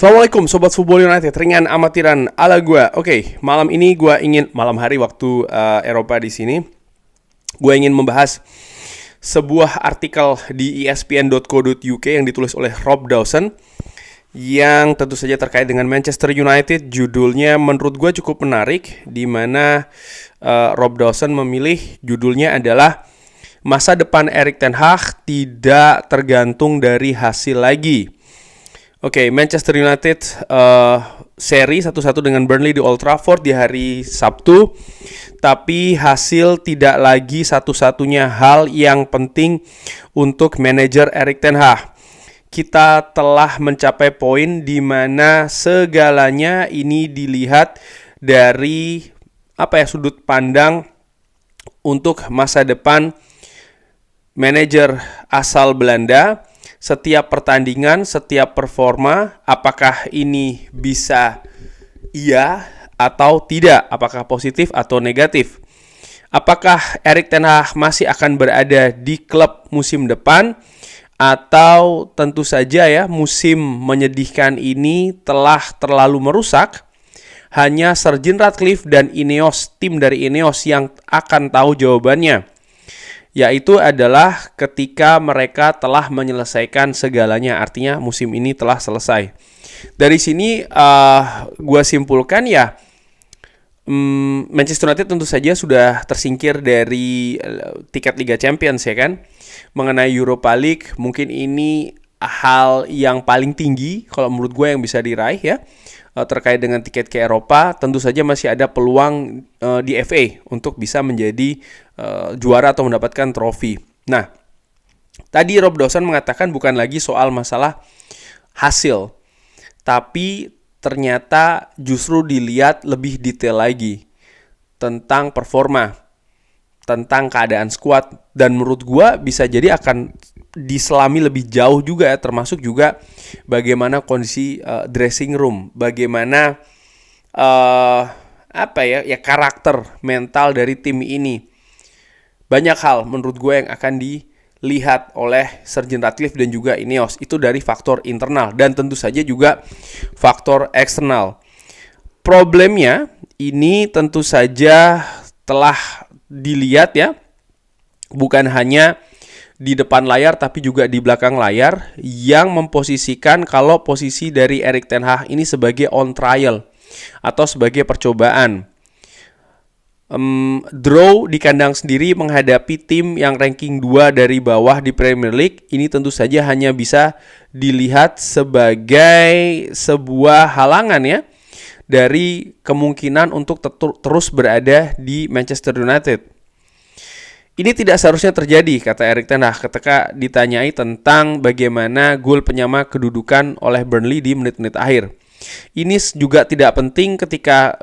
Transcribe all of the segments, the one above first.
Assalamualaikum Sobat Football United, ringan amatiran ala gue. Oke, malam ini gue ingin, malam hari waktu Eropa di sini, gue ingin membahas sebuah artikel di espn.co.uk yang ditulis oleh Rob Dawson, yang tentu saja terkait dengan Manchester United. Judulnya menurut gue cukup menarik, di mana Rob Dawson memilih judulnya adalah masa depan Erik ten Hag tidak tergantung dari hasil lagi. Oke, Manchester United seri 1-1 dengan Burnley di Old Trafford di hari Sabtu. Tapi hasil tidak lagi satu-satunya hal yang penting untuk manajer Erik ten Hag. Kita telah mencapai poin di mana segalanya ini dilihat dari sudut pandang untuk masa depan manajer asal Belanda. Setiap pertandingan, setiap performa, apakah ini bisa iya atau tidak? Apakah positif atau negatif? Apakah Erik ten Hag masih akan berada di klub musim depan? Atau tentu saja ya, musim menyedihkan ini telah terlalu merusak? Hanya Sir Jim Ratcliffe dan Ineos, tim dari Ineos yang akan tahu jawabannya. Yaitu adalah ketika mereka telah menyelesaikan segalanya, artinya musim ini telah selesai. Dari sini gue simpulkan ya, Manchester United tentu saja sudah tersingkir dari tiket Liga Champions ya kan. Mengenai Europa League, mungkin ini hal yang paling tinggi kalau menurut gue yang bisa diraih ya. Terkait dengan tiket ke Eropa, tentu saja masih ada peluang di FA untuk bisa menjadi juara atau mendapatkan trofi. Nah, tadi Rob Dawson mengatakan bukan lagi soal masalah hasil, tapi ternyata justru dilihat lebih detail lagi tentang performa, tentang keadaan skuad, dan menurut gua bisa jadi akan diselami lebih jauh juga ya, termasuk juga bagaimana kondisi dressing room, bagaimana karakter mental dari tim ini. Banyak hal menurut gue yang akan dilihat oleh Sir Jim Ratcliffe dan juga Ineos, itu dari faktor internal dan tentu saja juga faktor eksternal. Problemnya ini tentu saja telah dilihat ya, bukan hanya di depan layar tapi juga di belakang layar, yang memposisikan kalau posisi dari Erik ten Hag ini sebagai on trial atau sebagai percobaan. Draw di kandang sendiri menghadapi tim yang ranking 2 dari bawah di Premier League, ini tentu saja hanya bisa dilihat sebagai sebuah halangan ya dari kemungkinan untuk terus berada di Manchester United. Ini tidak seharusnya terjadi, kata Erik ten Hag ketika ditanyai tentang bagaimana gol penyama kedudukan oleh Burnley di menit-menit akhir. Ini juga tidak penting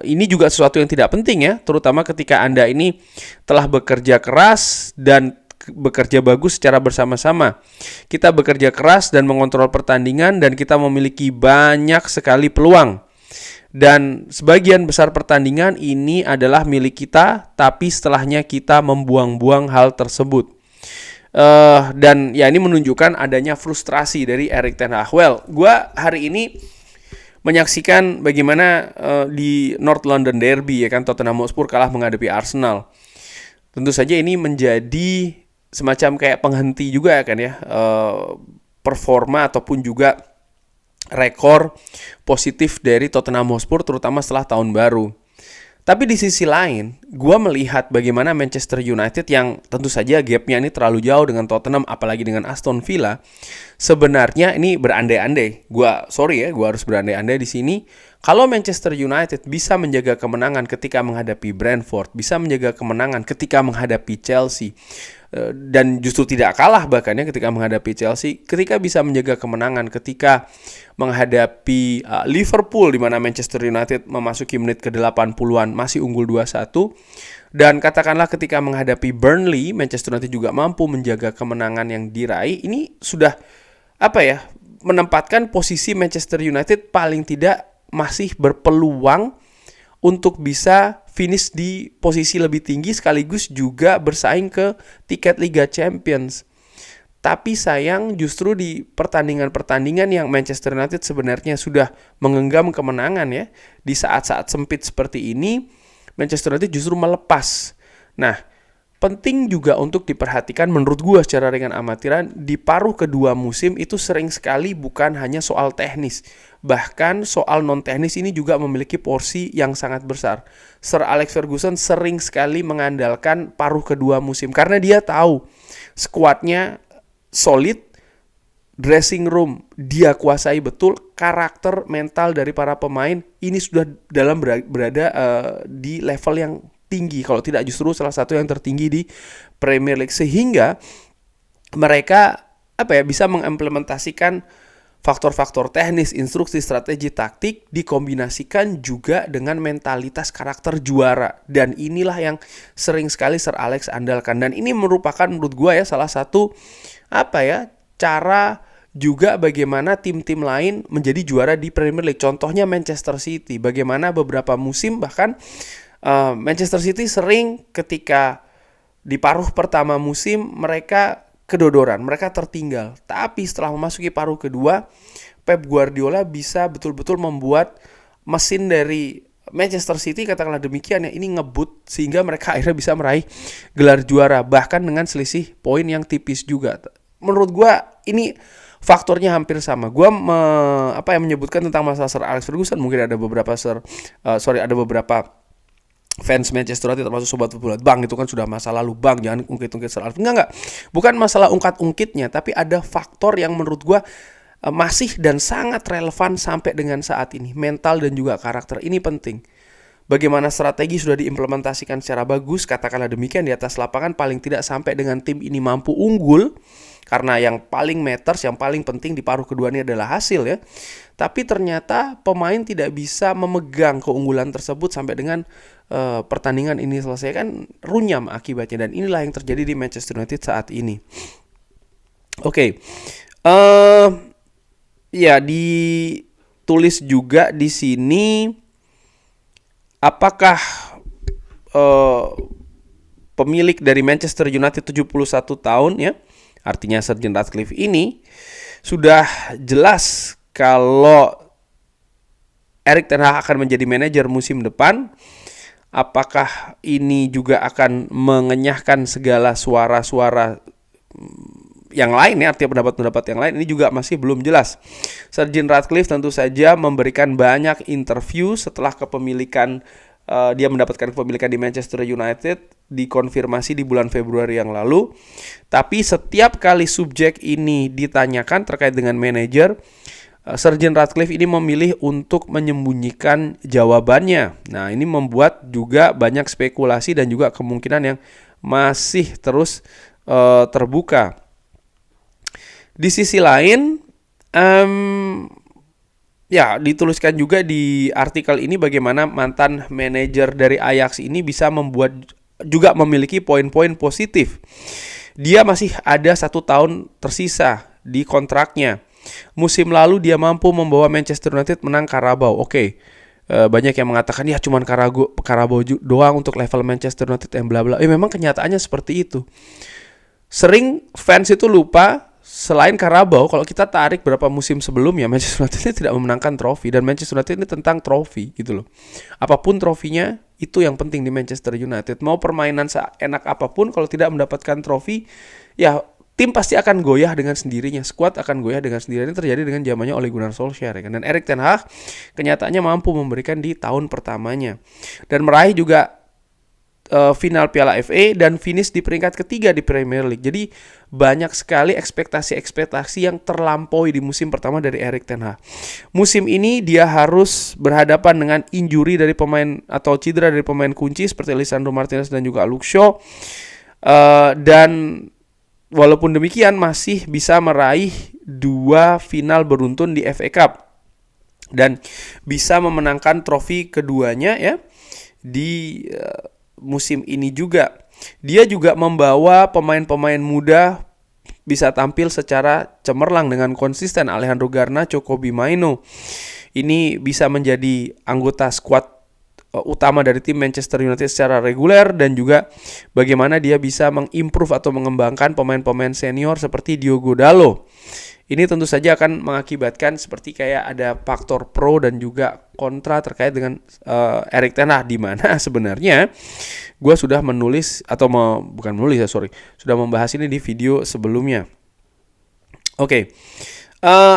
ini juga sesuatu yang tidak penting ya, terutama ketika Anda ini telah bekerja keras dan bekerja bagus secara bersama-sama. Kita bekerja keras dan mengontrol pertandingan dan kita memiliki banyak sekali peluang. Dan sebagian besar pertandingan ini adalah milik kita, tapi setelahnya kita membuang-buang hal tersebut. Dan ya ini menunjukkan adanya frustrasi dari Erik ten Hag. Gue hari ini menyaksikan bagaimana di North London Derby ya kan, Tottenham Hotspur kalah menghadapi Arsenal. Tentu saja ini menjadi semacam kayak penghenti juga kan ya, performa ataupun juga rekor positif dari Tottenham Hotspur terutama setelah tahun baru. Tapi di sisi lain, gue melihat bagaimana Manchester United yang tentu saja gapnya ini terlalu jauh dengan Tottenham, apalagi dengan Aston Villa. Sebenarnya ini berandai-andai. Gue harus berandai-andai di sini. Kalau Manchester United bisa menjaga kemenangan ketika menghadapi Brentford, bisa menjaga kemenangan ketika menghadapi Chelsea, dan justru tidak kalah bahkan ya ketika menghadapi Chelsea, ketika bisa menjaga kemenangan ketika menghadapi Liverpool di mana Manchester United memasuki menit ke-80-an masih unggul 2-1, dan katakanlah ketika menghadapi Burnley, Manchester United juga mampu menjaga kemenangan yang diraih. Ini sudah menempatkan posisi Manchester United paling tidak masih berpeluang untuk bisa finish di posisi lebih tinggi sekaligus juga bersaing ke tiket Liga Champions. Tapi sayang justru di pertandingan-pertandingan yang Manchester United sebenarnya sudah menggenggam kemenangan ya, di saat-saat sempit seperti ini Manchester United justru melepas. Nah, penting juga untuk diperhatikan menurut gue secara ringan amatiran, di paruh kedua musim itu sering sekali bukan hanya soal teknis, bahkan soal non-teknis ini juga memiliki porsi yang sangat besar. Sir Alex Ferguson sering sekali mengandalkan paruh kedua musim karena dia tahu skuadnya solid, dressing room dia kuasai betul, karakter mental dari para pemain ini sudah berada di level yang tinggi, kalau tidak justru salah satu yang tertinggi di Premier League, sehingga mereka bisa mengimplementasikan faktor-faktor teknis, instruksi, strategi, taktik dikombinasikan juga dengan mentalitas karakter juara, dan inilah yang sering sekali Sir Alex andalkan, dan ini merupakan menurut gue ya salah satu cara juga bagaimana tim-tim lain menjadi juara di Premier League. Contohnya Manchester City, bagaimana beberapa musim bahkan Manchester City sering ketika di paruh pertama musim mereka kedodoran, mereka tertinggal. Tapi setelah memasuki paruh kedua, Pep Guardiola bisa betul-betul membuat mesin dari Manchester City, katakanlah demikian ya, ini ngebut sehingga mereka akhirnya bisa meraih gelar juara, bahkan dengan selisih poin yang tipis juga. Menurut gue ini faktornya hampir sama. Gue menyebutkan tentang masalah Sir Alex Ferguson, mungkin ada beberapa ada beberapa fans Manchester United termasuk sobat bulat, bang itu kan sudah masa lalu, bang jangan ungkit-ungkit Sir Alex. Enggak, bukan masalah ungkat-ungkitnya, tapi ada faktor yang menurut gue masih dan sangat relevan sampai dengan saat ini. Mental dan juga karakter ini penting. Bagaimana strategi sudah diimplementasikan secara bagus, katakanlah demikian, di atas lapangan paling tidak sampai dengan tim ini mampu unggul, karena yang paling matters, yang paling penting di paruh kedua ini adalah hasil ya. Tapi ternyata pemain tidak bisa memegang keunggulan tersebut sampai dengan pertandingan ini selesai, kan runyam akibatnya, dan inilah yang terjadi di Manchester United saat ini. Oke. Ya ditulis juga di sini, apakah pemilik dari Manchester United 71 tahun ya, artinya Sir Jim Ratcliffe ini sudah jelas kalau Erik ten Hag akan menjadi manajer musim depan. Apakah ini juga akan mengenyahkan segala suara-suara yang lain ya, artinya pendapat-pendapat yang lain, ini juga masih belum jelas. Sir Jim Ratcliffe tentu saja memberikan banyak interview setelah kepemilikan dia mendapatkan kepemilikan di Manchester United, dikonfirmasi di bulan Februari yang lalu. Tapi setiap kali subjek ini ditanyakan terkait dengan manajer, Sir Jim Ratcliffe ini memilih untuk menyembunyikan jawabannya. Nah, ini membuat juga banyak spekulasi dan juga kemungkinan yang masih terus terbuka. Di sisi lain, dituliskan juga di artikel ini bagaimana mantan manajer dari Ajax ini bisa membuat juga memiliki poin-poin positif. Dia masih ada 1 tahun tersisa di kontraknya. Musim lalu dia mampu membawa Manchester United menang Carabao. Oke. Banyak yang mengatakan ya cuman Carabao doang untuk level Manchester United yang bla bla. Memang kenyataannya seperti itu. Sering fans itu lupa, selain Carabao, kalau kita tarik berapa musim sebelumnya, Manchester United ini tidak memenangkan trofi, dan Manchester United ini tentang trofi gitu loh. Apapun trofinya, itu yang penting di Manchester United. Mau permainan seenak apapun, kalau tidak mendapatkan trofi, ya tim pasti akan goyah dengan sendirinya, skuad akan goyah dengan sendirinya. Ini terjadi dengan zamannya Ole Gunnar Solskjaer ya kan? Dan Erik ten Hag kenyataannya mampu memberikan di tahun pertamanya dan meraih juga final Piala FA dan finish di peringkat ketiga di Premier League. Jadi banyak sekali ekspektasi yang terlampaui di musim pertama dari Erik ten Hag. Musim ini dia harus berhadapan dengan injury dari pemain atau cedera dari pemain kunci seperti Lisandro Martinez dan juga Luke Shaw. Dan walaupun demikian masih bisa meraih 2 final beruntun di FA Cup dan bisa memenangkan trofi keduanya ya di musim ini juga. Dia juga membawa pemain-pemain muda bisa tampil secara cemerlang dengan konsisten. Alejandro Garnacho, Kobbie Mainoo ini bisa menjadi anggota skuad utama dari tim Manchester United secara reguler, dan juga bagaimana dia bisa mengimprove atau mengembangkan pemain-pemain senior seperti Diogo Dalot. Ini tentu saja akan mengakibatkan seperti kayak ada faktor pro dan juga kontra terkait dengan Erik ten Hag, di mana sebenarnya gue sudah menulis atau bukan menulis ya, sudah membahas ini di video sebelumnya. Oke.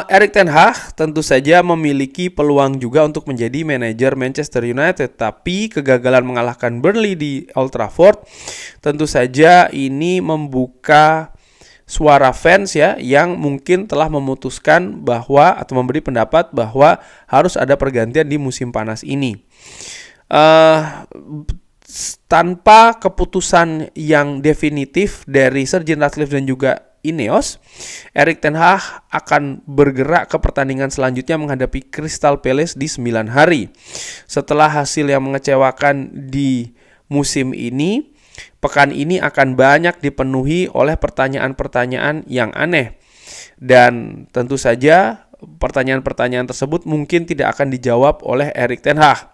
Erik ten Hag tentu saja memiliki peluang juga untuk menjadi manajer Manchester United, tapi kegagalan mengalahkan Burnley di Old Trafford tentu saja ini membuka suara fans ya, yang mungkin telah memutuskan bahwa atau memberi pendapat bahwa harus ada pergantian di musim panas ini. Tanpa keputusan yang definitif dari Sir Jim Ratcliffe dan juga Ineos, Erik ten Hag akan bergerak ke pertandingan selanjutnya menghadapi Crystal Palace di 9 hari. Setelah hasil yang mengecewakan di musim ini, pekan ini akan banyak dipenuhi oleh pertanyaan-pertanyaan yang aneh. Dan tentu saja pertanyaan-pertanyaan tersebut mungkin tidak akan dijawab oleh Erik ten Hag.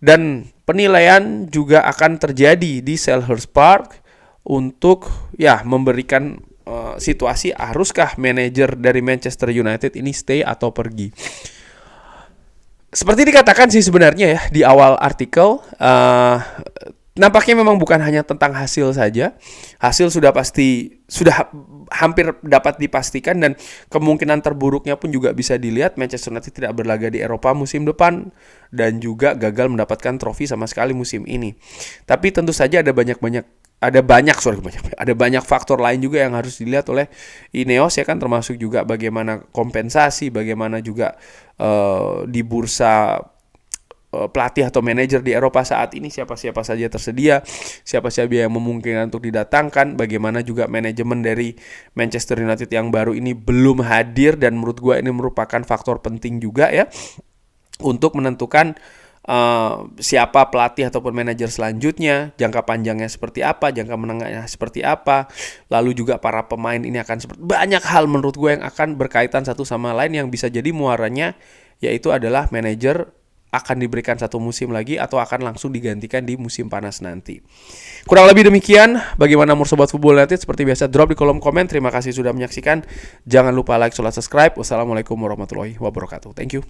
Dan penilaian juga akan terjadi di Selhurst Park untuk memberikan situasi haruskah manajer dari Manchester United ini stay atau pergi. Seperti dikatakan sih sebenarnya ya di awal artikel, nampaknya memang bukan hanya tentang hasil saja. Hasil sudah hampir dapat dipastikan, dan kemungkinan terburuknya pun juga bisa dilihat. Manchester United tidak berlaga di Eropa musim depan dan juga gagal mendapatkan trofi sama sekali musim ini. Tapi tentu saja ada banyak faktor lain juga yang harus dilihat oleh Ineos ya kan, termasuk juga bagaimana kompensasi, bagaimana juga di bursa pelatih atau manajer di Eropa saat ini siapa-siapa saja tersedia, siapa-siapa yang memungkinkan untuk didatangkan, bagaimana juga manajemen dari Manchester United yang baru ini belum hadir, dan menurut gue ini merupakan faktor penting juga ya untuk menentukan siapa pelatih ataupun manajer selanjutnya, jangka panjangnya seperti apa, jangka menengahnya seperti apa, lalu juga para pemain ini akan seperti banyak hal menurut gue yang akan berkaitan satu sama lain, yang bisa jadi muaranya yaitu adalah manajer akan diberikan satu musim lagi atau akan langsung digantikan di musim panas nanti. Kurang lebih demikian. Bagaimana menurut Sobat Football United? Seperti biasa drop di kolom komen. Terima kasih sudah menyaksikan. Jangan lupa like, subscribe. Wassalamualaikum warahmatullahi wabarakatuh. Thank you.